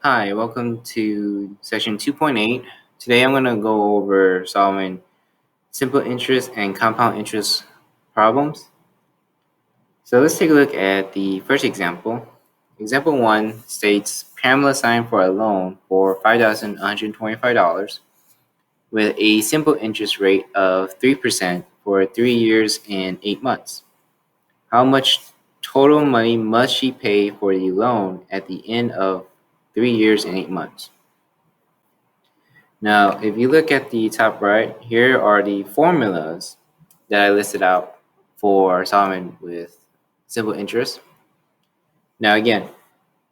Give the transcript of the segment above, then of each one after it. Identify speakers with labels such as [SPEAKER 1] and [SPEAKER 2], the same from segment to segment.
[SPEAKER 1] Hi, welcome to section 2.8. Today I'm going to go over solving simple interest and compound interest problems. So let's take a look at the first example. Example 1 states Pamela signed for a loan for $5,125 with a simple interest rate of 3% for 3 years and 8 months. How much total money must she pay for the loan at the end of 3 years and 8 months? Now, if you look at the top right, here are the formulas that I listed out for solving with simple interest. Now, again,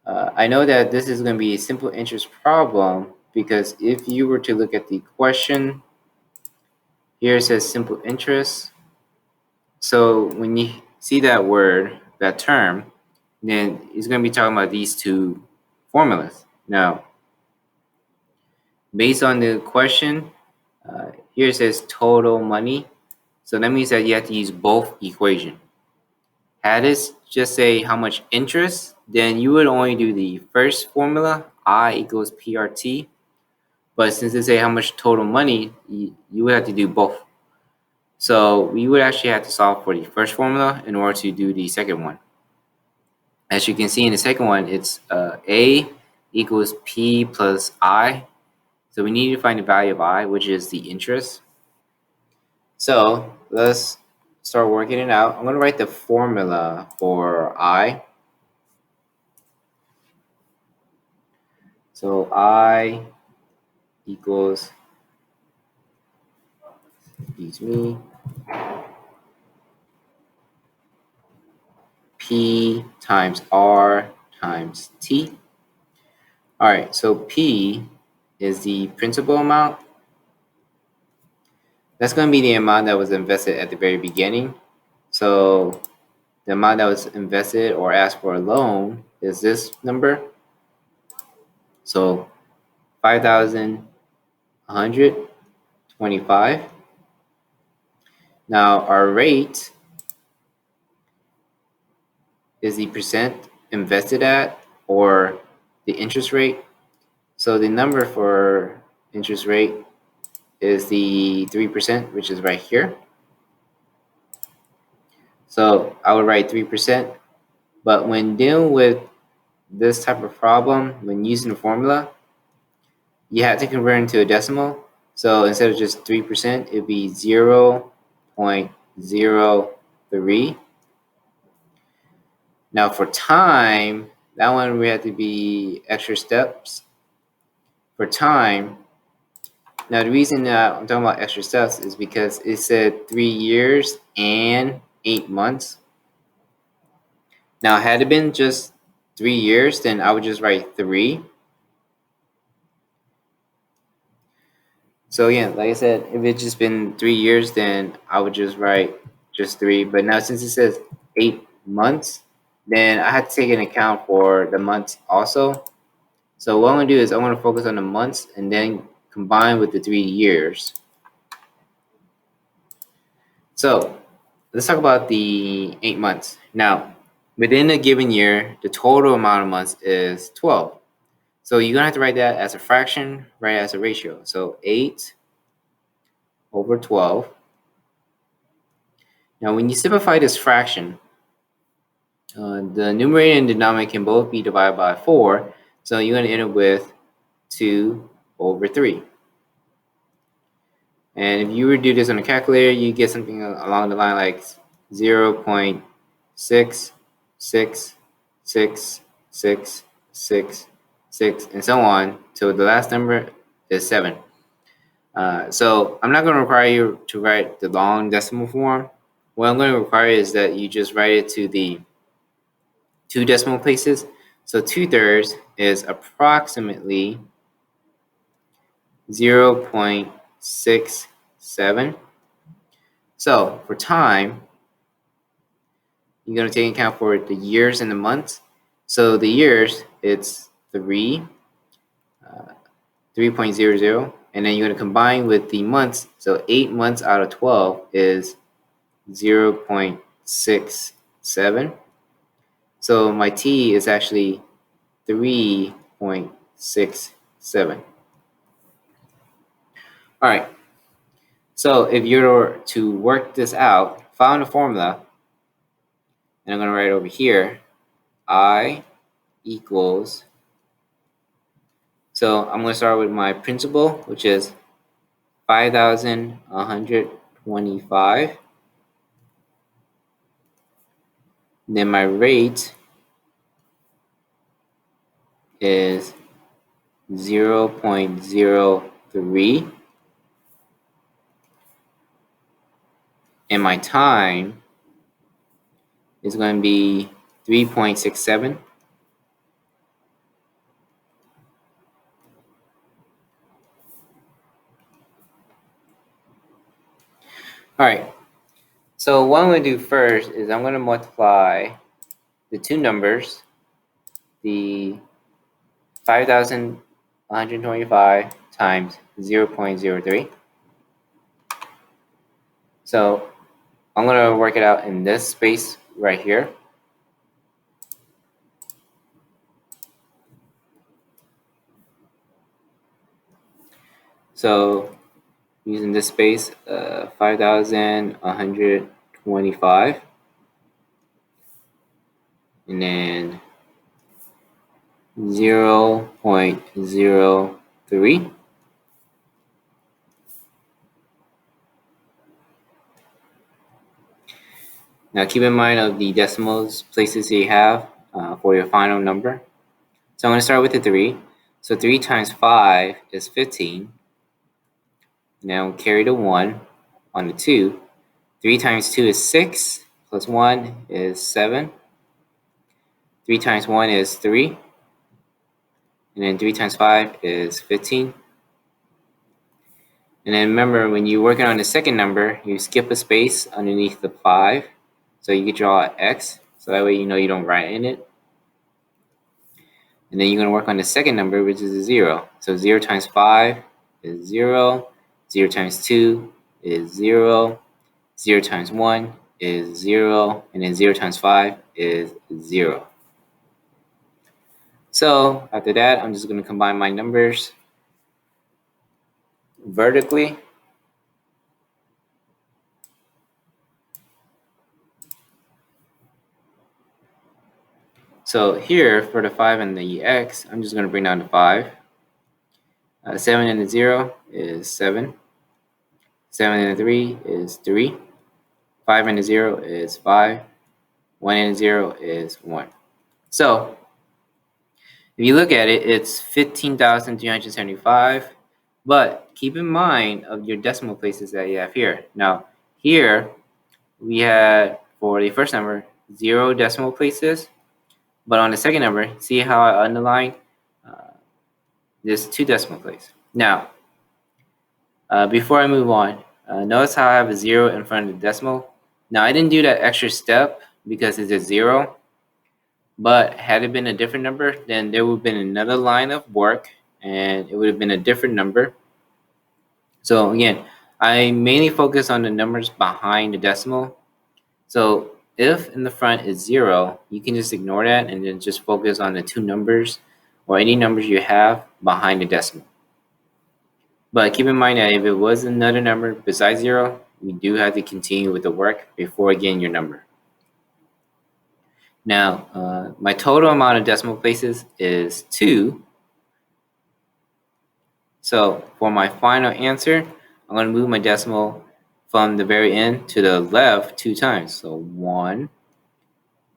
[SPEAKER 1] I know that this is going to be a simple interest problem because if you were to look at the question, here it says simple interest. So when you see that word, that term, then it's going to be talking about these two formulas. Now, based on the question, here it says total money. So that means that you have to use both equation. Had it just say how much interest, then you would only do the first formula, I equals PRT. But since it say how much total money, you would have to do both. So we would actually have to solve for the first formula in order to do the second one. As you can see in the second one, it's A equals P plus I. So we need to find the value of I, which is the interest. So let's start working it out. I'm going to write the formula for I. So I equals, P times R times T. All right, so P is the principal amount. That's going to be the amount that was invested at the very beginning. So the amount that was invested or asked for a loan is this number. So 5,125. Now our rate is the percent invested at or the interest rate. So the number for interest rate is the 3%, which is right here. So I would write 3%. But when dealing with this type of problem, when using the formula, you have to convert into a decimal. So instead of just 3%, it'd be 0.03. Now for time, that one we have to be extra steps. For time, now the reason that I'm talking about extra steps is because it said 3 years and 8 months. Now had it been just 3 years, then I would just write 3. So again, like I said, if it's just been 3 years, then I would just write just 3. But now since it says 8 months, then I have to take into account for the months also. So what I'm going to do is I'm going to focus on the months and then combine with the 3 years. So let's talk about the 8 months. Now, within a given year, the total amount of months is 12. So you're going to have to write that as a fraction, write it as a ratio. So 8 over 12. Now, when you simplify this fraction, the numerator and denominator can both be divided by 4. So you're going to end up with 2 over 3. And if you were to do this on a calculator, you get something along the line like 0.6666666, and so on till the last number is 7. So I'm not going to require you to write the long decimal form. What I'm going to require is that you just write it to the 2 decimal places. So 2/3 is approximately 0.67. So for time, you're going to take account for the years and the months. So the years, it's 3.00, and then you're going to combine with the months. So 8 months out of 12 is 0.67. So my T is actually 3.67. 0.67. All right. So if you're to work this out, find a formula, and I'm going to write over here, I equals, so I'm going to start with my principal, which is 5,125. Then my rate is 0.03. And my time is going to be 3.67. All right. So what I'm going to do first is I'm going to multiply the two numbers, the 5,125 times 0.03. So I'm going to work it out in this space right here. So using this space, 5,125, and then 0.03. Now keep in mind of the decimals places you have for your final number. So I'm going to start with the 3. So 3 times 5 is 15. Now carry the 1 on the 2. 3 times 2 is 6, plus 1 is 7. 3 times 1 is 3. And then 3 times 5 is 15. And then remember, when you're working on the second number, you skip a space underneath the 5. So you can draw an X, so that way you know you don't write in it. And then you're going to work on the second number, which is a 0. So 0 times 5 is 0. 0 times 2 is 0. 0 times 1 is 0. And then 0 times 5 is 0. So after that, I'm just going to combine my numbers vertically. So here, for the 5 and the x, I'm just going to bring down the 5. 7 and the 0 is 7. 7 and the 3 is 3. 5 and the 0 is 5. 1 and the 0 is 1. So if you look at it, it's 15,375. But keep in mind of your decimal places that you have here. Now, here we had, for the first number, 0 decimal places. But on the second number, see how I underlined? There's 2 decimal places. Now, before I move on, notice how I have a 0 in front of the decimal. Now, I didn't do that extra step because it's a 0. But had it been a different number, then there would have been another line of work, and it would have been a different number. So again, I mainly focus on the numbers behind the decimal. So if in the front is 0, you can just ignore that and then just focus on the 2 numbers or any numbers you have behind the decimal. But keep in mind that if it was another number besides 0, you do have to continue with the work before getting your number. Now, my total amount of decimal places is 2. So for my final answer, I'm going to move my decimal from the very end to the left 2 times. So 1,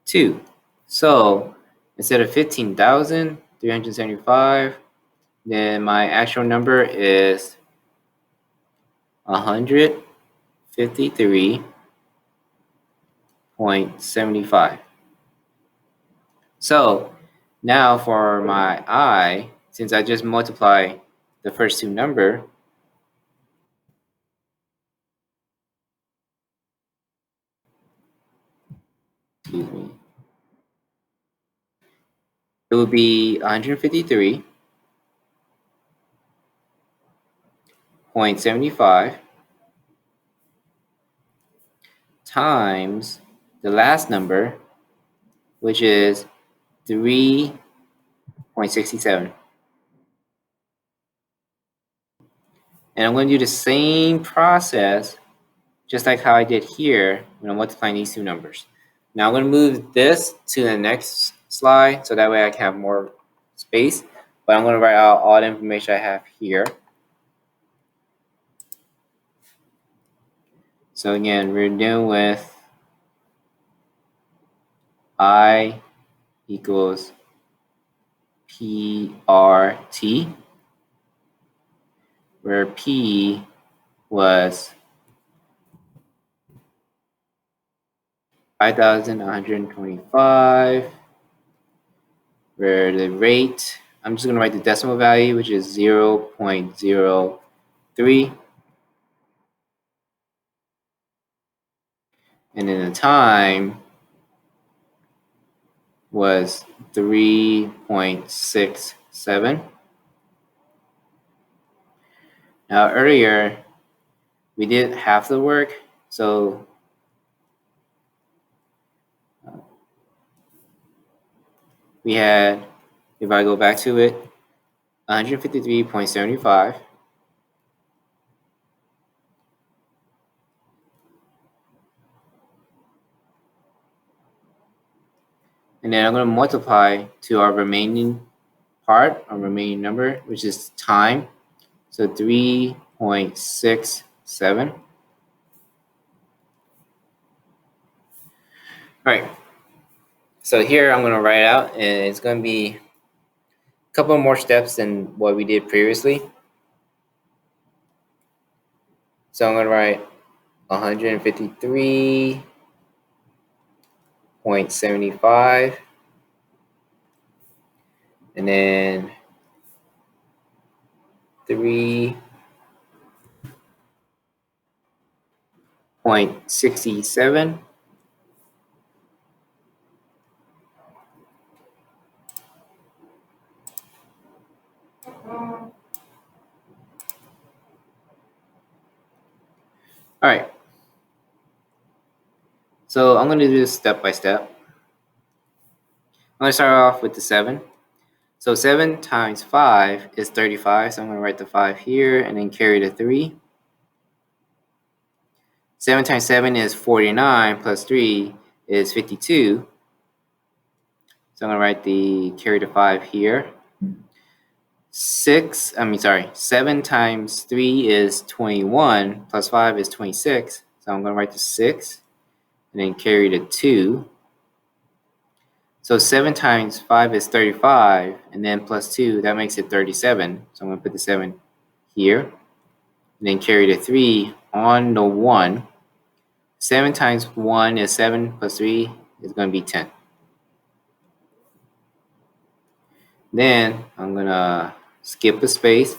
[SPEAKER 1] 2. So instead of 15,375, then my actual number is 153.75. So now for my I, since I just multiply the first 2 numbers, excuse me, it would be 153.75 times the last number, which is 3.67. And I'm going to do the same process just like how I did here when I'm multiplying these two numbers. Now I'm going to move this to the next slide so that way I can have more space. But I'm going to write out all the information I have here. So again, we're dealing with I equals PRT, where P was 5,125, where the rate, I'm just going to write the decimal value, which is 0.03. And then the time was 3.67. Now earlier, we did half the work, so we had, if I go back to it, 153.75. And then I'm going to multiply to our remaining part, our remaining number, which is time. So 3.67. All right. So here I'm going to write out, and it's going to be a couple more steps than what we did previously. So I'm going to write 153.75, and then 3.67. All right. So I'm going to do this step by step. I'm going to start off with the 7. So 7 times 5 is 35. So I'm going to write the 5 here and then carry the 3. 7 times 7 is 49 plus 3 is 52. So I'm going to write the carry the 5 here. 7 times 3 is 21 plus 5 is 26. So I'm going to write the 6 and then carry the 2. So 7 times 5 is 35, and then plus 2, that makes it 37. So I'm going to put the 7 here, and then carry the 3 on the 1. 7 times 1 is 7, plus 3 is going to be 10. Then I'm going to skip a space,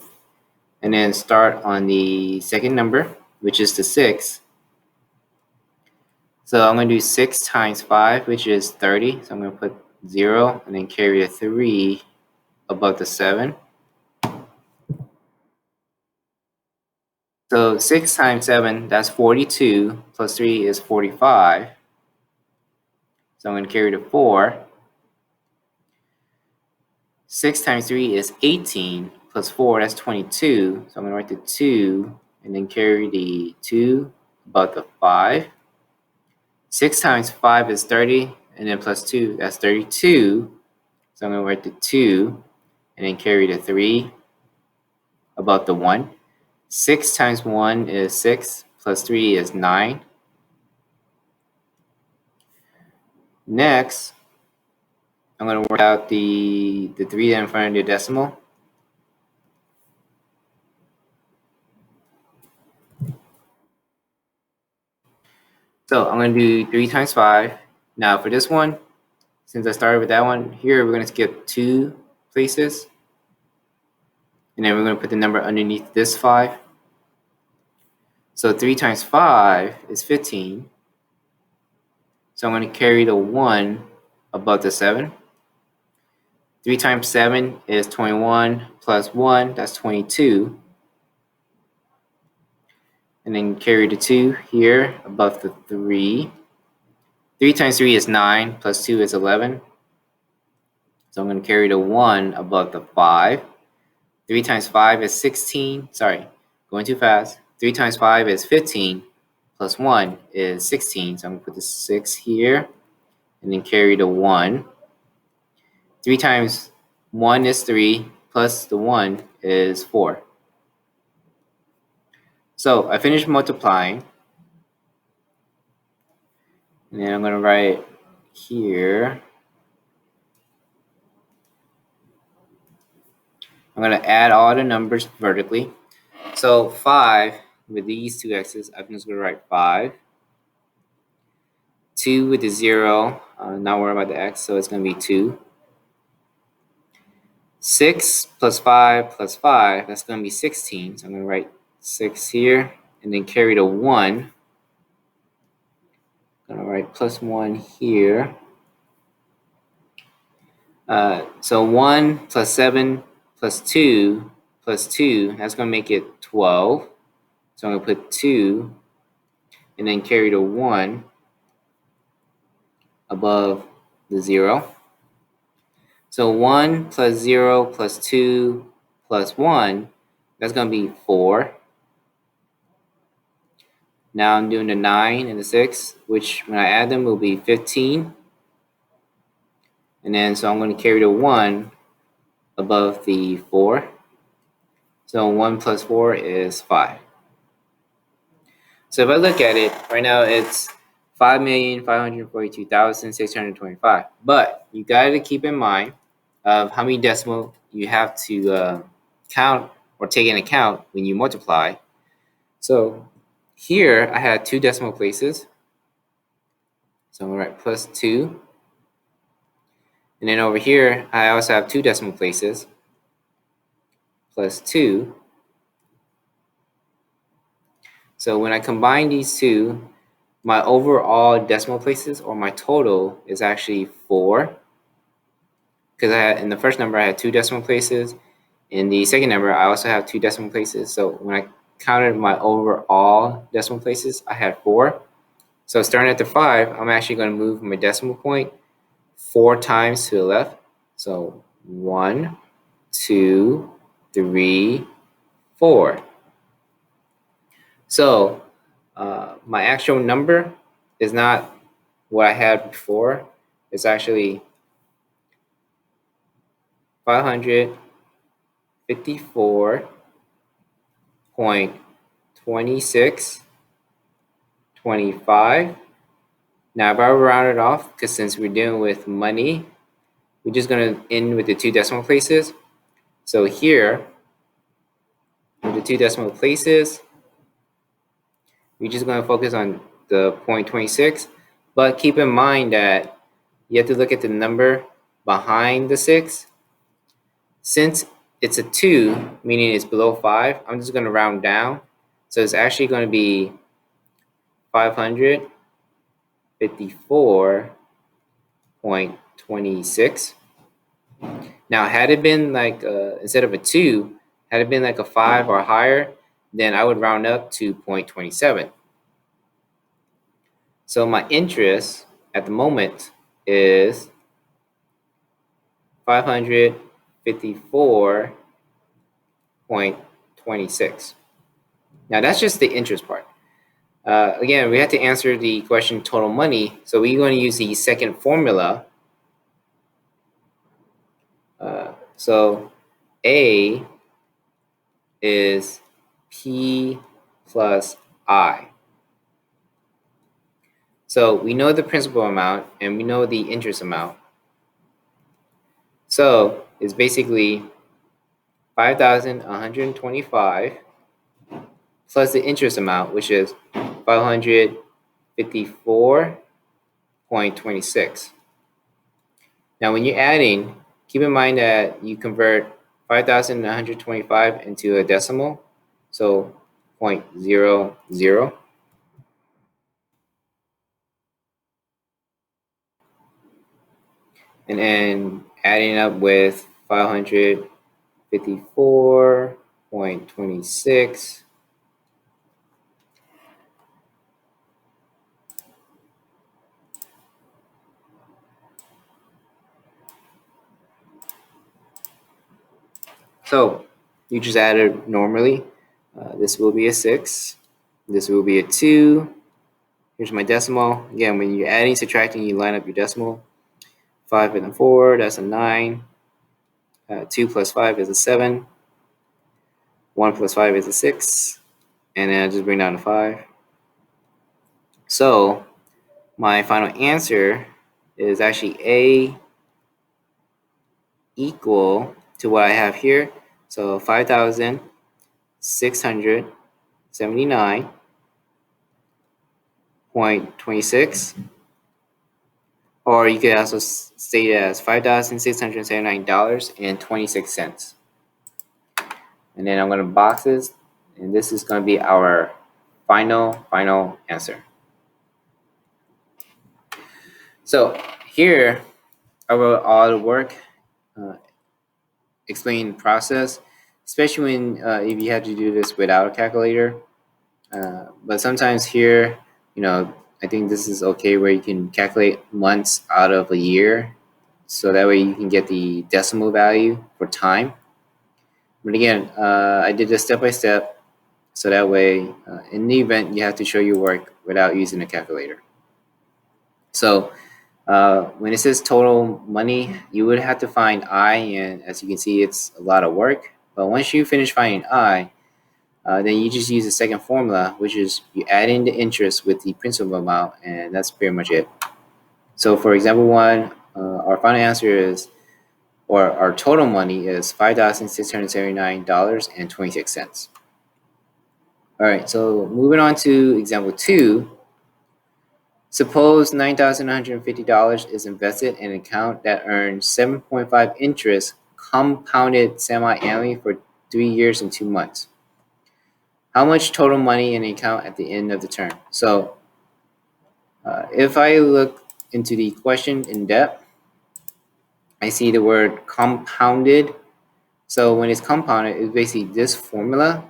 [SPEAKER 1] and then start on the second number, which is the 6. So I'm going to do 6 times 5, which is 30. So I'm going to put 0, and then carry a 3 above the 7. So 6 times 7, that's 42, plus 3 is 45. So I'm going to carry the 4. 6 times 3 is 18, plus 4, that's 22. So I'm going to write the 2, and then carry the 2 above the 5. 6 times 5 is 30, and then plus 2, that's 32. So I'm going to write the 2, and then carry the 3 above the 1. 6 times 1 is 6, plus 3 is 9. Next, I'm going to work out the 3 in front of the decimal. So I'm going to do 3 times 5. Now for this one, since I started with that one, here we're going to skip 2 places. And then we're going to put the number underneath this 5. So 3 times 5 is 15. So I'm going to carry the 1 above the 7. 3 times 7 is 21 plus 1, that's 22. And then carry the 2 here above the 3. 3 times 3 is 9, plus 2 is 11. So I'm going to carry the 1 above the 5. 3 times 5 is 16. Sorry. Going too fast. 3 times 5 is 15, plus 1 is 16. So I'm going to put the 6 here, and then carry the 1. 3 times 1 is 3, plus the 1 is 4. So I finished multiplying. And then I'm going to write here. I'm going to add all the numbers vertically. So 5 with these two x's, I'm just going to write 5. 2 with the 0, not worry about the x, so it's going to be 2. 6 plus 5 plus 5, that's going to be 16. So I'm going to write 6 here, and then carry the 1. I'm going to write plus 1 here. So 1 plus 7 plus 2 plus 2, that's going to make it 12. So I'm going to put 2 and then carry the 1 above the 0. So 1 plus 0 plus 2 plus 1, that's going to be 4. Now I'm doing the 9 and the 6, which when I add them will be 15. And then so I'm going to carry the 1 above the 4. So 1 plus 4 is 5. So if I look at it, right now it's 5,542,625. But you got to keep in mind of how many decimal you have to count or take into account when you multiply. So here I had 2 decimal places. So I'm going to write plus 2. And then over here, I also have 2 decimal places, plus 2. So when I combine these two, my overall decimal places, or my total, is actually 4. Because in the first number, I had 2 decimal places. In the second number, I also have 2 decimal places. So when I counted my overall decimal places, I had 4. So starting at the 5, I'm actually going to move my decimal point 4 times to the left. So 1, 2, 3, 4. So my actual number is not what I had before. It's actually 554.2625. Now if I round it off, because since we're dealing with money, we're just going to end with the 2 decimal places. So here, with the 2 decimal places, we're just going to focus on the 0.26. But keep in mind that you have to look at the number behind the 6. Since it's a 2, meaning it's below 5, I'm just going to round down. So it's actually going to be 554.26. Now, had it been like, instead of a 2, had it been like a 5 or higher, then I would round up to 0.27. So my interest at the moment is 554.26. Now that's just the interest part. Again, we have to answer the question total money. So we're going to use the second formula. So A is P plus I. So we know the principal amount and we know the interest amount. So it's basically 5,125 plus the interest amount, which is 554.26. Now when you're adding, keep in mind that you convert 5,125 into a decimal, so 0.00. And then adding up with 554.26. So you just add it normally. This will be a 6. This will be a 2. Here's my decimal. Again, when you're adding, subtracting, you line up your decimal. 5 and a 4, that's a 9. 2 plus 5 is a 7. 1 plus 5 is a 6. And then I just bring down a 5. So my final answer is actually A equal to what I have here. So 5,679.26. Or you could also state it as $5,679.26. And then I'm going to box this, and this is going to be our final answer. So here I wrote all the work, explain the process, especially when if you have to do this without a calculator. But sometimes here, I think this is okay where you can calculate months out of a year, so that way you can get the decimal value for time. But again, I did this step by step, so that way in the event you have to show your work without using a calculator. So when it says total money, you would have to find I, and as you can see, it's a lot of work. But once you finish finding I, then you just use the second formula, which is you add in the interest with the principal amount, and that's pretty much it. So for example 1, our final answer is, or our total money is $5,679.26. All right, so moving on to example 2. Suppose $9,950 is invested in an account that earns 7.5 interest compounded semi-annually for 3 years and 2 months. How much total money in the account at the end of the term? So if I look into the question in depth, I see the word compounded. So when it's compounded, it's basically this formula.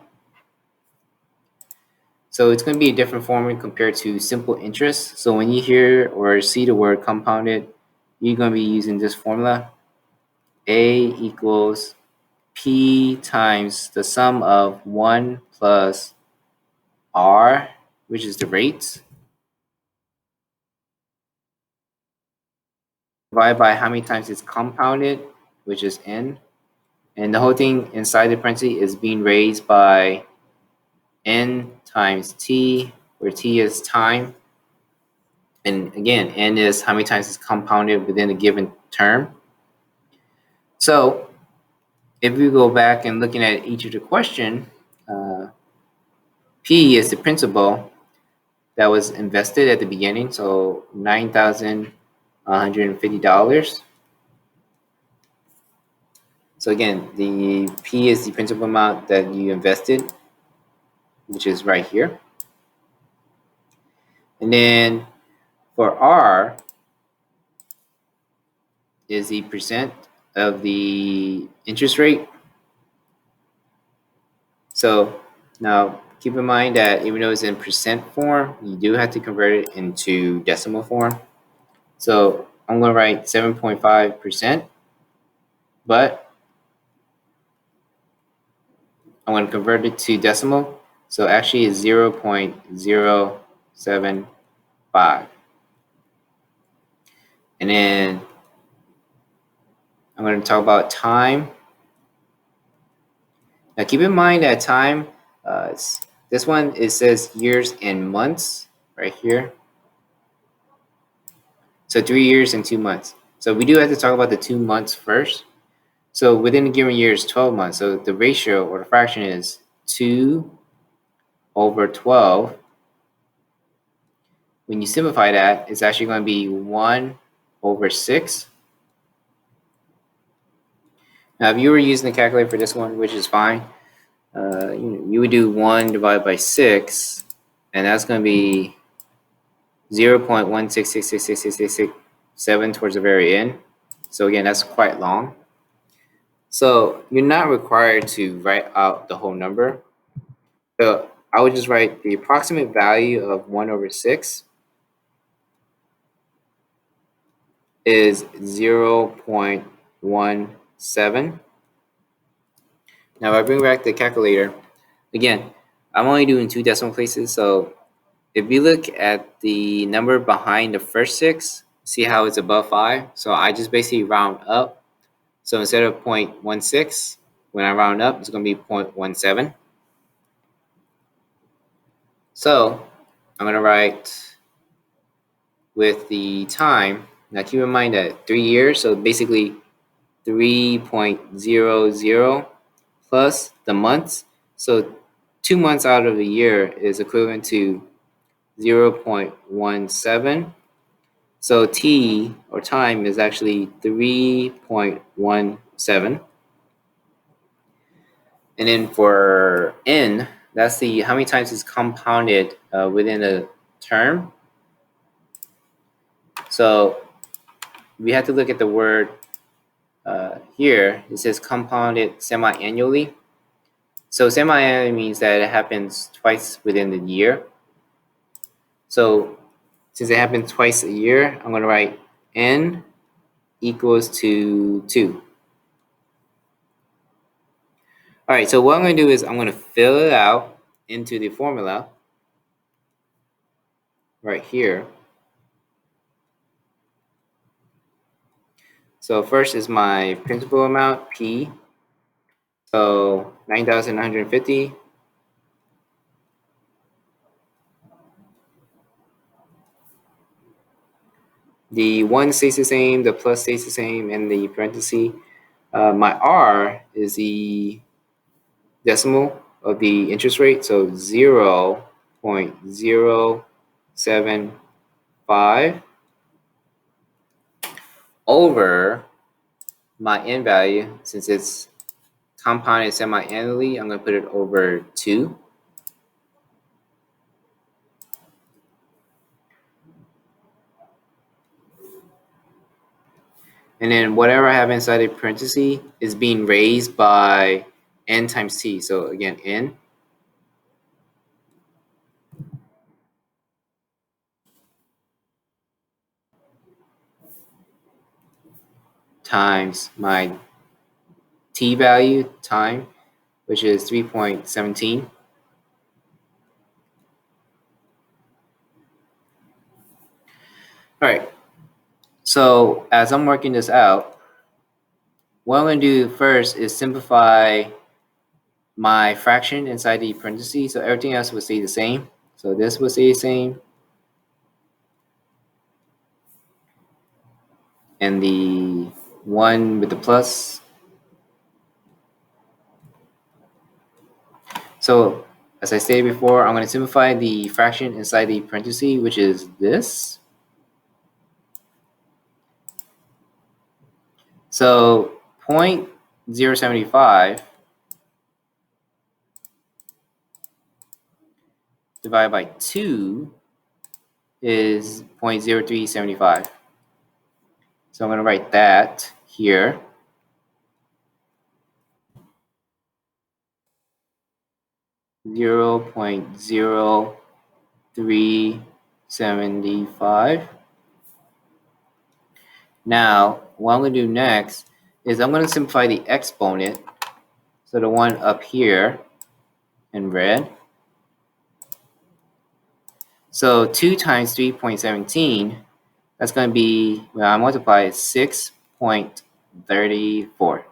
[SPEAKER 1] So it's going to be a different formula compared to simple interest. So when you hear or see the word compounded, you're going to be using this formula. A equals P times the sum of 1 plus R, which is the rate, divided by how many times it's compounded, which is N. And the whole thing inside the parentheses is being raised by N times T, where T is time. And again, N is how many times it's compounded within a given term. So if we go back and looking at each of the question, P is the principal that was invested at the beginning, so $9,150. So again, the P is the principal amount that you invested, which is right here. And then for R is the percent of the interest rate. So now keep in mind that even though it's in percent form, you do have to convert it into decimal form. So I'm going to write 7.5%, but I'm going to convert it to decimal. So actually it's 0.075. And then I'm going to talk about time. Now keep in mind that time, this one, it says years and months right here. So 3 years and 2 months. So we do have to talk about the 2 months first. So within a given year is 12 months. So the ratio or the fraction is 2 over 12. When you simplify that, it's actually going to be 1 over 6. Now, if you were using the calculator for this one, which is fine, you would do 1 divided by 6, and that's going to be 0.1666667 towards the very end. So again, that's quite long. So you're not required to write out the whole number. So I would just write the approximate value of 1 over 6 is 0.17. Now if I bring back the calculator, again, I'm only doing 2 decimal places, so if you look at the number behind the first 6, see how it's above 5? So I just basically round up. So instead of 0.16, when I round up, it's going to be 0.17. So I'm going to write with the time. Now keep in mind that 3 years, so basically 3.00 plus the months. So 2 months out of a year is equivalent to 0.17. So t, or time, is actually 3.17. And then for n, that's the how many times it's compounded within a term. So we have to look at the word here. It says compounded semi-annually. So semi-annually means that it happens twice within the year. So since it happens twice a year, I'm going to write n equals to 2. All right, so what I'm going to do is I'm going to fill it out into the formula right here. So first is my principal amount, P. So 9,950. The 1 stays the same, the plus stays the same, and the parenthesis. My R is the decimal of the interest rate, so 0.075 over my n value. Since it's compounded semi-annually, I'm going to put it over 2. And then whatever I have inside a parenthesis is being raised by n times t. So again, n. Times my t value, time, which is 3.17. All right. So as I'm working this out, what I'm going to do first is simplify my fraction inside the parentheses. So everything else will stay the same. So this will stay the same. And the 1 with the plus. So as I stated before, I'm going to simplify the fraction inside the parentheses, which is this. So 0.075 divided by 2 is 0.0375. So I'm going to write that here. (0.0375). Now, what I'm going to do next is I'm going to simplify the exponent. So the one up here in red. So 2 times 3.17, that's going to be, when I multiply, 6.34.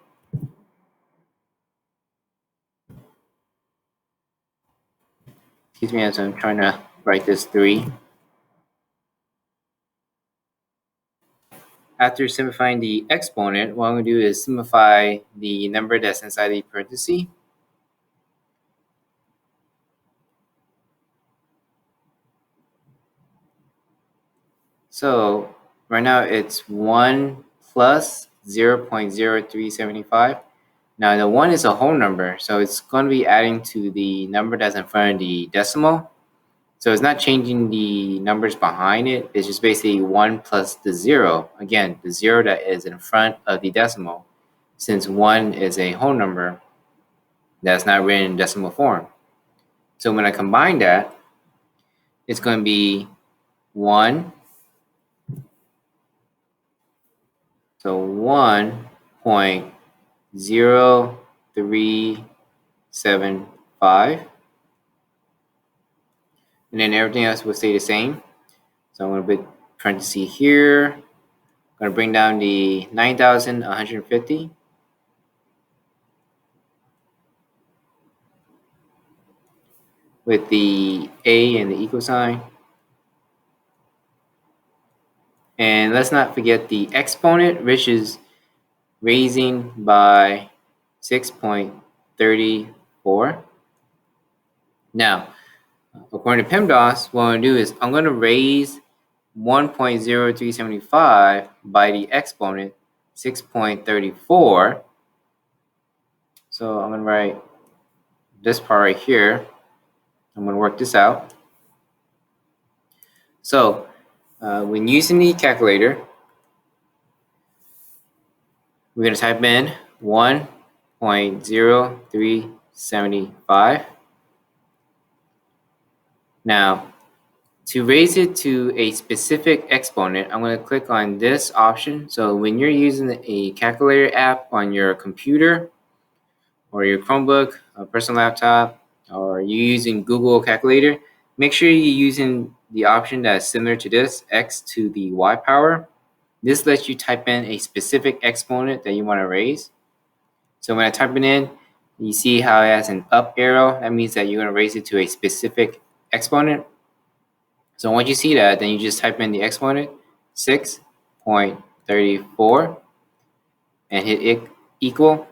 [SPEAKER 1] Excuse me as I'm trying to write this 3. After simplifying the exponent, what I'm going to do is simplify the number that's inside the parenthesis. So right now it's 1 plus 0.0375. Now the 1 is a whole number, so it's going to be adding to the number that's in front of the decimal. So it's not changing the numbers behind it. It's just basically 1 plus the 0. Again, the 0 that is in front of the decimal. Since 1 is a whole number that's not written in decimal form. So when I combine that, it's going to be 1. So 1.0375 and then everything else will stay the same. So I'm going to put parenthesis here. I'm going to bring down the 9,150. With the A and the equal sign. And let's not forget the exponent, which is raising by 6.34. Now, according to PEMDAS, what I'm going to do is I'm going to raise 1.0375 by the exponent 6.34. So I'm going to write this part right here. I'm going to work this out. So when using the calculator, we're going to type in 1.0375. Now, to raise it to a specific exponent, I'm going to click on this option. So when you're using a calculator app on your computer or your Chromebook, a personal laptop, or you're using Google Calculator, make sure you're using the option that's similar to this, x to the y power. This lets you type in a specific exponent that you want to raise. So when I type it in, you see how it has an up arrow. That means that you're going to raise it to a specific exponent. So once you see that, then you just type in the exponent, 6.34, and hit equal.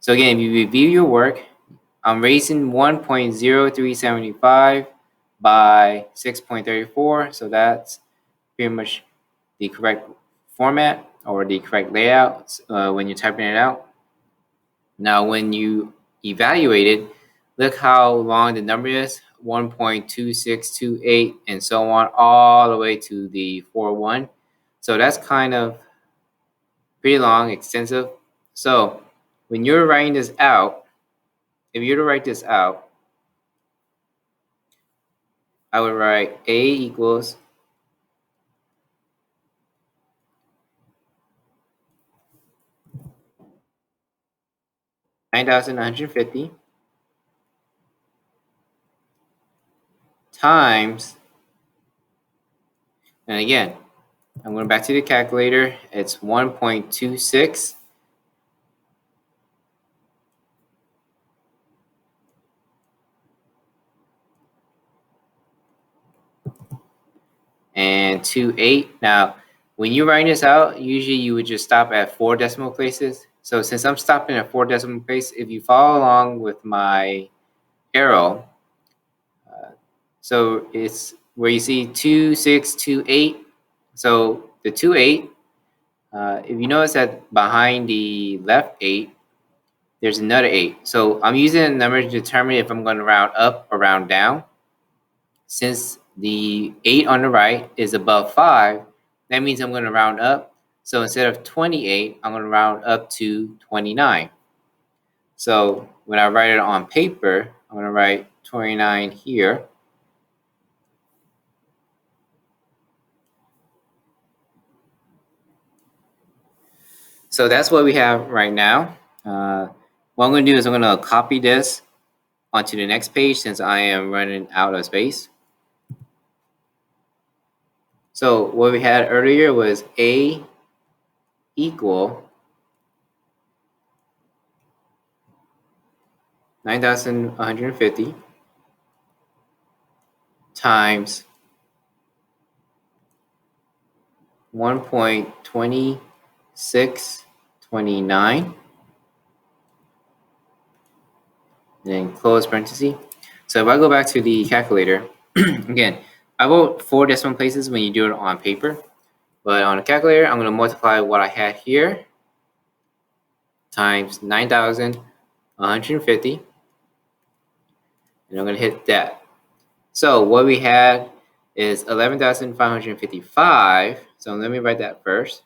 [SPEAKER 1] So again, if you review your work, I'm raising 1.0375 by 6.34. So that's pretty much the correct format or the correct layout when you're typing it out. Now, when you evaluate it, look how long the number is, 1.2628, and so on, all the way to the 41. So that's kind of pretty long, extensive. So when you're writing this out, if you were to write this out, I would write A equals 9,150 times, and again, I'm going back to the calculator. It's 1.26 and 28. Now, when you're writing this out, usually you would just stop at 4 decimal places. So since I'm stopping at 4 decimal places, if you follow along with my arrow, so it's where you see 2628. So the 28, if you notice that behind the left 8, there's another 8. So I'm using a number to determine if I'm going to round up or round down. Since the 8 on the right is above 5, that means I'm going to round up. So instead of 28, I'm going to round up to 29. So when I write it on paper, I'm going to write 29 here. So that's what we have right now. What I'm going to do is I'm going to copy this onto the next page since I am running out of space. So what we had earlier was A equal 9,150 times 1.2629, and then close parenthesis. So if I go back to the calculator, again, I wrote 4 decimal places when you do it on paper, but on a calculator, I'm going to multiply what I had here times 9,150, and I'm going to hit that. So what we had is 11,555. So let me write that first.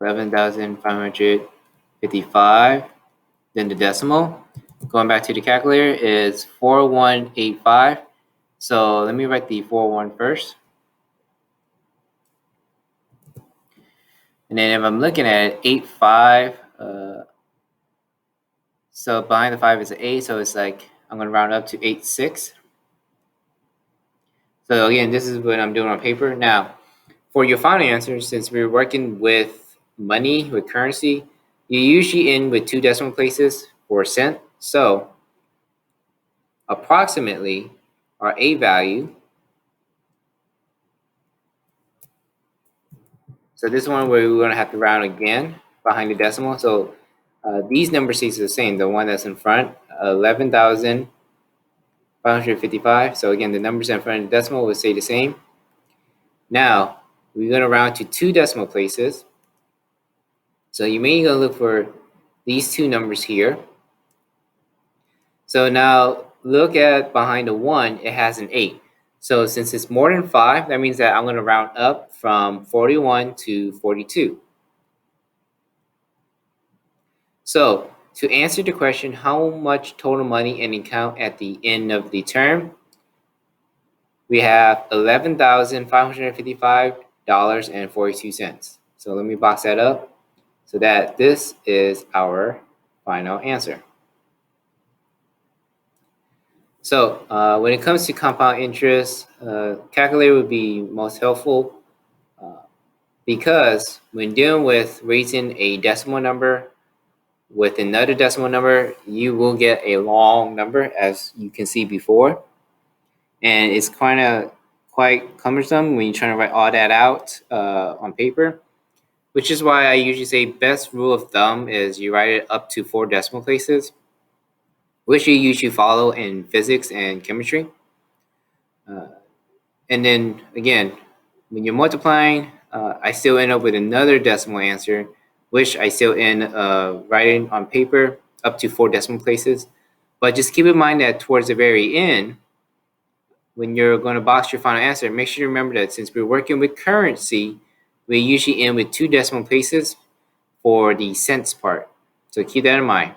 [SPEAKER 1] $11,555. Then the decimal, going back to the calculator, is 4185. So let me write the 41 first. And then if I'm looking at it, 8.5, so behind the 5 is an 8, so it's like I'm going to round up to 8.6. So again, this is what I'm doing on paper. Now, for your final answer, since we're working with money, with currency, you usually end with 2 decimal places for a cent. So approximately our A value, so this one where we're going to have to round again behind the decimal. So these number stays the same. The one that's in front, 11,555. So again, the numbers in front of the decimal will stay the same. Now, we're going to round to 2 decimal places. So you may go look for these 2 numbers here. So now look at behind the 1, it has an 8. So since it's more than 5, that means that I'm going to round up from 41 to 42. So to answer the question, how much total money in account at the end of the term? We have $11,555.42. So let me box that up so that this is our final answer. So when it comes to compound interest, calculator would be most helpful because when dealing with raising a decimal number with another decimal number, you will get a long number, as you can see before. And it's quite cumbersome when you're trying to write all that out on paper, which is why I usually say best rule of thumb is you write it up to 4 decimal places, which you usually follow in physics and chemistry. And then again, when you're multiplying, I still end up with another decimal answer, which I still end writing on paper up to 4 decimal places. But just keep in mind that towards the very end, when you're going to box your final answer, make sure you remember that since we're working with currency, we usually end with 2 decimal places for the cents part. So keep that in mind.